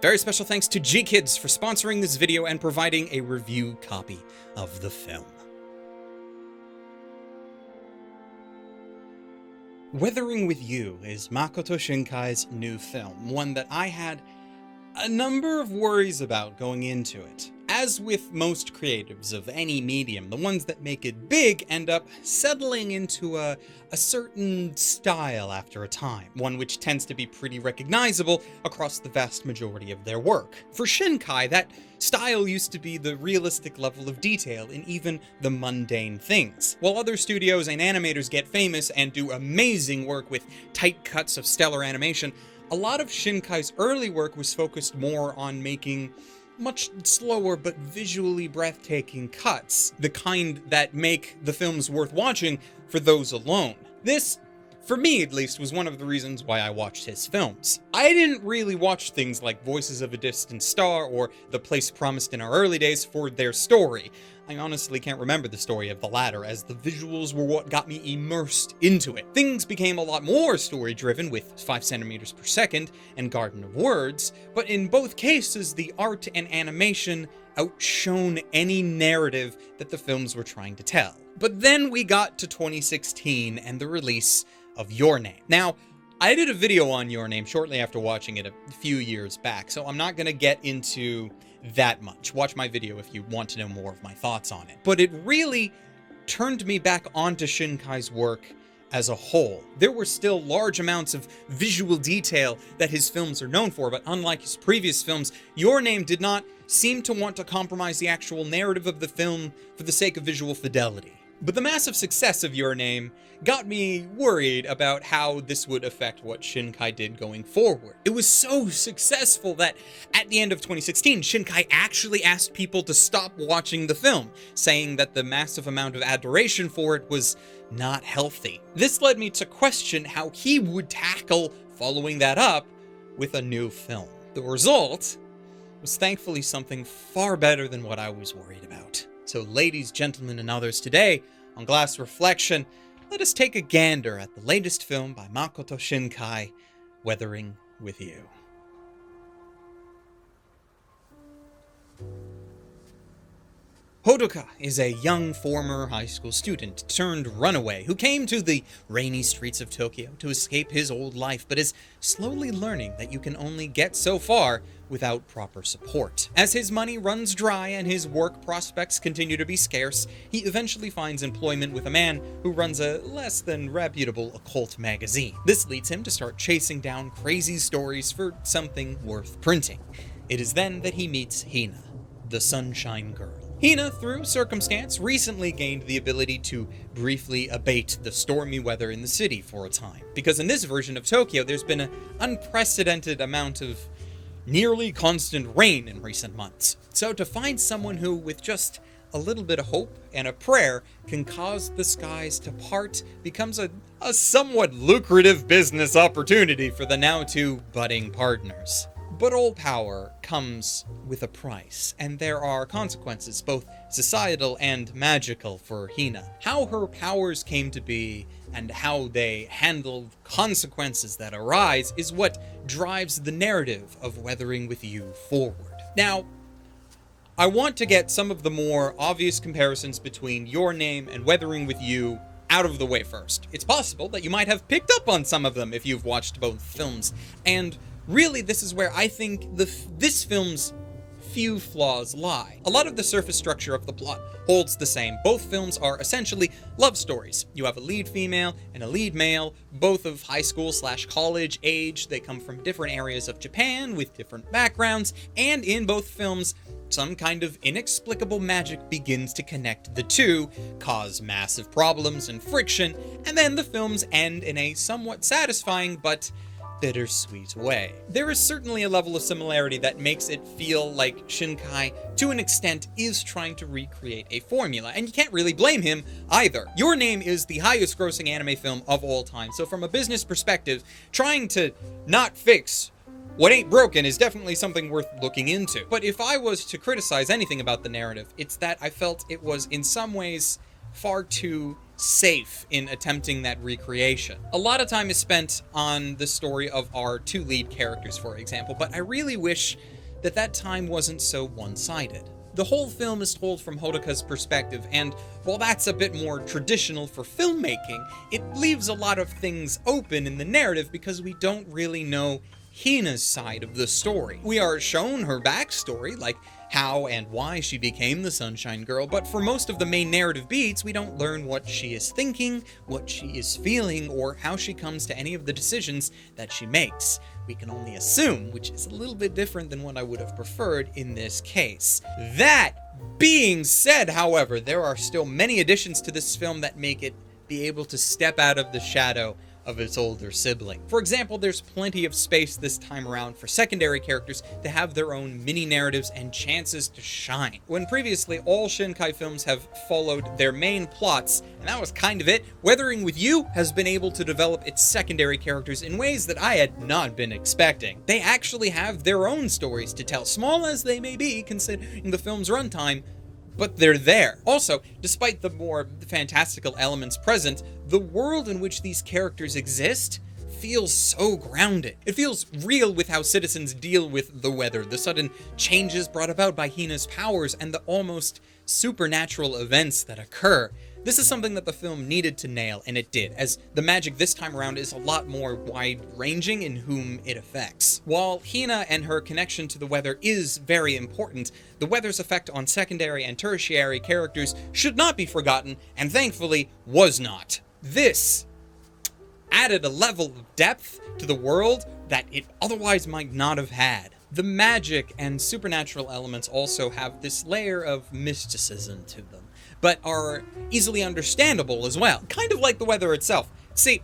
Very special thanks to G-Kids for sponsoring this video and providing a review copy of the film. Weathering with You is Makoto Shinkai's new film, one that I had a number of worries about going into it. As with most creatives of any medium, the ones that make it big end up settling into a certain style after a time, one which tends to be pretty recognizable across the vast majority of their work. For Shinkai, that style used to be the realistic level of detail in even the mundane things. While other studios and animators get famous and do amazing work with tight cuts of stellar animation, a lot of Shinkai's early work was focused more on making much slower but visually breathtaking cuts, the kind that make the films worth watching for those alone. This, for me at least, was one of the reasons why I watched his films. I didn't really watch things like Voices of a Distant Star or The Place Promised in our early days for their story. I honestly can't remember the story of the latter, as the visuals were what got me immersed into it. Things became a lot more story-driven with 5 centimeters per second and Garden of Words, but in both cases, the art and animation outshone any narrative that the films were trying to tell. But then we got to 2016 and the release of Your Name. Now, I did a video on Your Name shortly after watching it a few years back, so I'm not going to get into that much. Watch my video if you want to know more of my thoughts on it. But it really turned me back onto Shinkai's work as a whole. There were still large amounts of visual detail that his films are known for, but unlike his previous films, Your Name did not seem to want to compromise the actual narrative of the film for the sake of visual fidelity. But the massive success of Your Name got me worried about how this would affect what Shinkai did going forward. It was so successful that at the end of 2016, Shinkai actually asked people to stop watching the film, saying that the massive amount of adoration for it was not healthy. This led me to question how he would tackle following that up with a new film. The result was thankfully something far better than what I was worried about. So ladies, gentlemen, and others, today on Glass Reflection, let us take a gander at the latest film by Makoto Shinkai, Weathering with You. Hodoka is a young former high school student turned runaway who came to the rainy streets of Tokyo to escape his old life, but is slowly learning that you can only get so far without proper support. As his money runs dry and his work prospects continue to be scarce, he eventually finds employment with a man who runs a less than reputable occult magazine. This leads him to start chasing down crazy stories for something worth printing. It is then that he meets Hina, the Sunshine Girl. Hina, through circumstance, recently gained the ability to briefly abate the stormy weather in the city for a time. Because in this version of Tokyo, there's been an unprecedented amount of nearly constant rain in recent months. So to find someone who, with just a little bit of hope and a prayer, can cause the skies to part becomes a somewhat lucrative business opportunity for the now two budding partners. But all power comes with a price, and there are consequences, both societal and magical, for Hina. How her powers came to be and how they handle consequences that arise is what drives the narrative of Weathering with You forward. Now, I want to get some of the more obvious comparisons between Your Name and Weathering with You out of the way first. It's possible that you might have picked up on some of them if you've watched both films, and really, this is where I think this film's few flaws lie. A lot of the surface structure of the plot holds the same. Both films are essentially love stories. You have a lead female and a lead male, both of high school / college age. They come from different areas of Japan with different backgrounds, and in both films, some kind of inexplicable magic begins to connect the two, cause massive problems and friction, and then the films end in a somewhat satisfying but bittersweet way. There is certainly a level of similarity that makes it feel like Shinkai, to an extent, is trying to recreate a formula, and you can't really blame him either. Your Name is the highest grossing anime film of all time, so from a business perspective, trying to not fix what ain't broken is definitely something worth looking into. But if I was to criticize anything about the narrative, it's that I felt it was in some ways far too safe in attempting that recreation. A lot of time is spent on the story of our two lead characters, for example, but I really wish that that time wasn't so one-sided. The whole film is told from Hodaka's perspective, and while that's a bit more traditional for filmmaking, it leaves a lot of things open in the narrative because we don't really know Hina's side of the story. We are shown her backstory, like how and why she became the Sunshine Girl, but for most of the main narrative beats, we don't learn what she is thinking, what she is feeling, or how she comes to any of the decisions that she makes. We can only assume, which is a little bit different than what I would have preferred in this case. That being said, however, there are still many additions to this film that make it be able to step out of the shadow of its older sibling. For example, there's plenty of space this time around for secondary characters to have their own mini-narratives and chances to shine. When previously all Shinkai films have followed their main plots, and that was kind of it, Weathering with You has been able to develop its secondary characters in ways that I had not been expecting. They actually have their own stories to tell, small as they may be considering the film's runtime, but they're there. Also, despite the more fantastical elements present, the world in which these characters exist feels so grounded. It feels real with how citizens deal with the weather, the sudden changes brought about by Hina's powers, and the almost supernatural events that occur. This is something that the film needed to nail, and it did, as the magic this time around is a lot more wide-ranging in whom it affects. While Hina and her connection to the weather is very important, the weather's effect on secondary and tertiary characters should not be forgotten, and thankfully was not. This added a level of depth to the world that it otherwise might not have had. The magic and supernatural elements also have this layer of mysticism to them, but are easily understandable as well, kind of like the weather itself. See,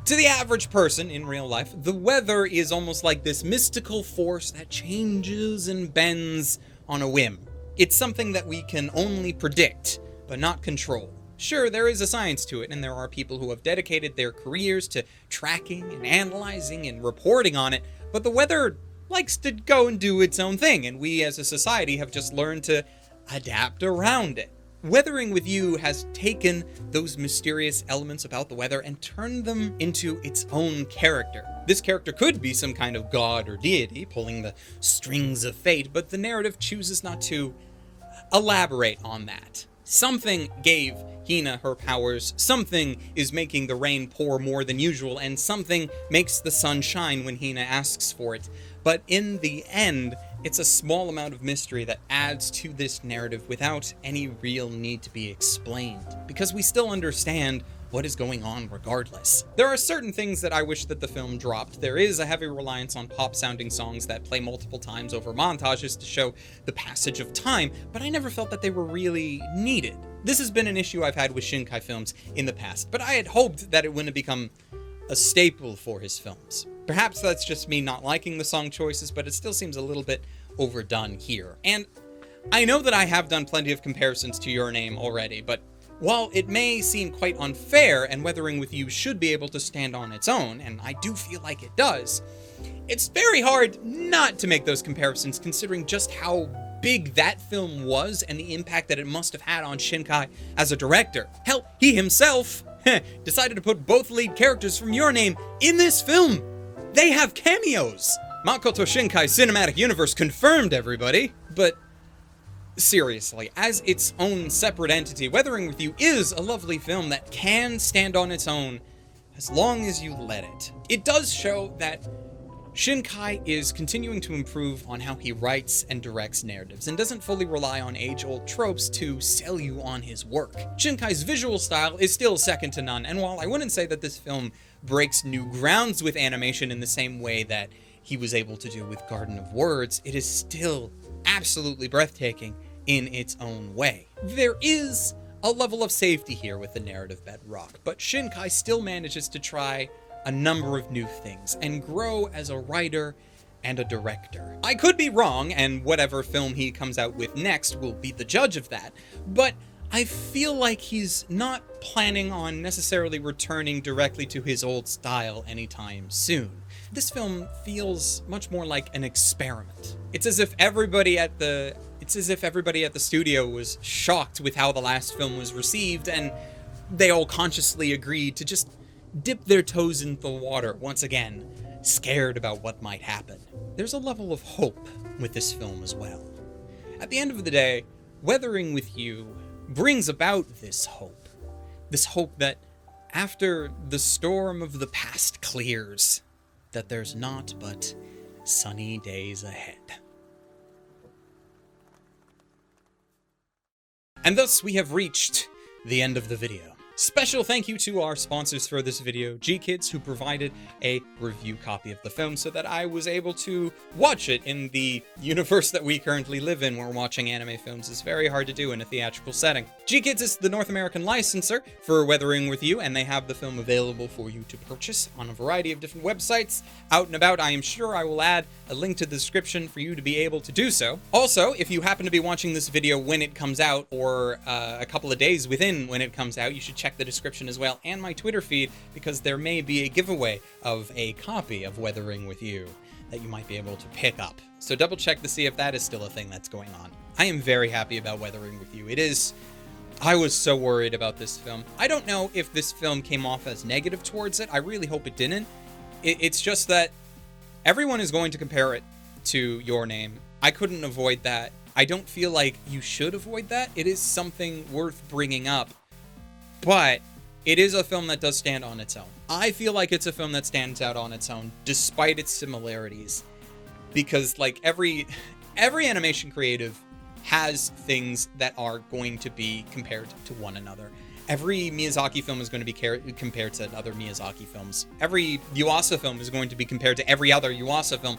to the average person in real life, the weather is almost like this mystical force that changes and bends on a whim. It's something that we can only predict, but not control. Sure, there is a science to it, and there are people who have dedicated their careers to tracking and analyzing and reporting on it, but the weather likes to go and do its own thing, and we as a society have just learned to adapt around it. Weathering with You has taken those mysterious elements about the weather and turned them into its own character. This character could be some kind of god or deity pulling the strings of fate, but the narrative chooses not to elaborate on that. Something gave Hina her powers, something is making the rain pour more than usual, and something makes the sun shine when Hina asks for it. But in the end, it's a small amount of mystery that adds to this narrative without any real need to be explained, because we still understand what is going on regardless. There are certain things that I wish that the film dropped. There is a heavy reliance on pop-sounding songs that play multiple times over montages to show the passage of time, but I never felt that they were really needed. This has been an issue I've had with Shinkai films in the past, but I had hoped that it wouldn't become a staple for his films. Perhaps that's just me not liking the song choices, but it still seems a little bit overdone here. And I know that I have done plenty of comparisons to Your Name already, but while it may seem quite unfair and Weathering with You should be able to stand on its own, and I do feel like it does, it's very hard not to make those comparisons considering just how big that film was and the impact that it must have had on Shinkai as a director. Hell, he himself decided to put both lead characters from Your Name in this film. They have cameos. Makoto Shinkai's cinematic universe confirmed, everybody. But seriously, as its own separate entity, Weathering with You is a lovely film that can stand on its own as long as you let it. It does show that Shinkai is continuing to improve on how he writes and directs narratives, and doesn't fully rely on age-old tropes to sell you on his work. Shinkai's visual style is still second to none, and while I wouldn't say that this film breaks new grounds with animation in the same way that he was able to do with Garden of Words, it is still absolutely breathtaking in its own way. There is a level of safety here with the narrative bedrock, but Shinkai still manages to try a number of new things and grow as a writer and a director. I could be wrong, and whatever film he comes out with next will be the judge of that, but I feel like he's not planning on necessarily returning directly to his old style anytime soon. This film feels much more like an experiment. It's as if everybody at the It's as if everybody at the studio was shocked with how the last film was received, and they all consciously agreed to just dip their toes in the water once again, scared about what might happen. There's a level of hope with this film as well. At the end of the day, Weathering with You brings about this hope. This hope that after the storm of the past clears, that there's naught but sunny days ahead. And thus we have reached the end of the video. Special thank you to our sponsors for this video, G-Kids, who provided a review copy of the film so that I was able to watch it in the universe that we currently live in, where watching anime films is very hard to do in a theatrical setting. G-Kids is the North American licensor for Weathering with You, and they have the film available for you to purchase on a variety of different websites out and about. I am sure I will add a link to the description for you to be able to do so. Also, if you happen to be watching this video when it comes out, or a couple of days within when it comes out, you should check the description as well, and my Twitter feed, because there may be a giveaway of a copy of Weathering with You that you might be able to pick up. So double check to see if that is still a thing that's going on. I am very happy about Weathering with You. It is... I was so worried about this film. I don't know if this film came off as negative towards it. I really hope it didn't. It's just that everyone is going to compare it to Your Name. I couldn't avoid that. I don't feel like you should avoid that. It is something worth bringing up. But it is a film that does stand on its own. I feel like it's a film that stands out on its own, despite its similarities. Because, like, every animation creative has things that are going to be compared to one another. Every Miyazaki film is going to be compared to other Miyazaki films. Every Yuasa film is going to be compared to every other Yuasa film.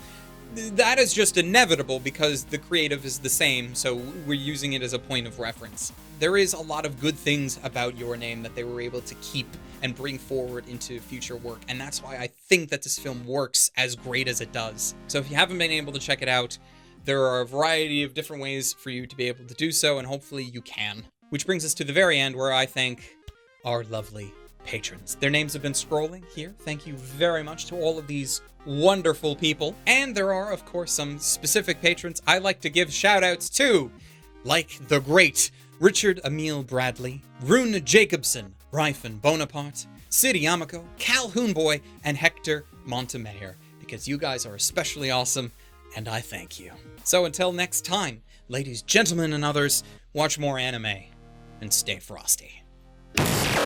That is just inevitable because the creative is the same, so we're using it as a point of reference. There is a lot of good things about Your Name that they were able to keep and bring forward into future work, and that's why I think that this film works as great as it does. So if you haven't been able to check it out, there are a variety of different ways for you to be able to do so, and hopefully you can. Which brings us to the very end, where I thank our lovely patrons. Their names have been scrolling here. Thank you very much to all of these wonderful people. And there are, of course, some specific patrons I like to give shout-outs to, like the great Richard Emil Bradley, Rune Jacobson, Ryfen Bonaparte, Sid Yamako, Calhoun Boy, and Hector Montemayor, because you guys are especially awesome, and I thank you. So until next time, ladies, gentlemen, and others, watch more anime, and stay frosty.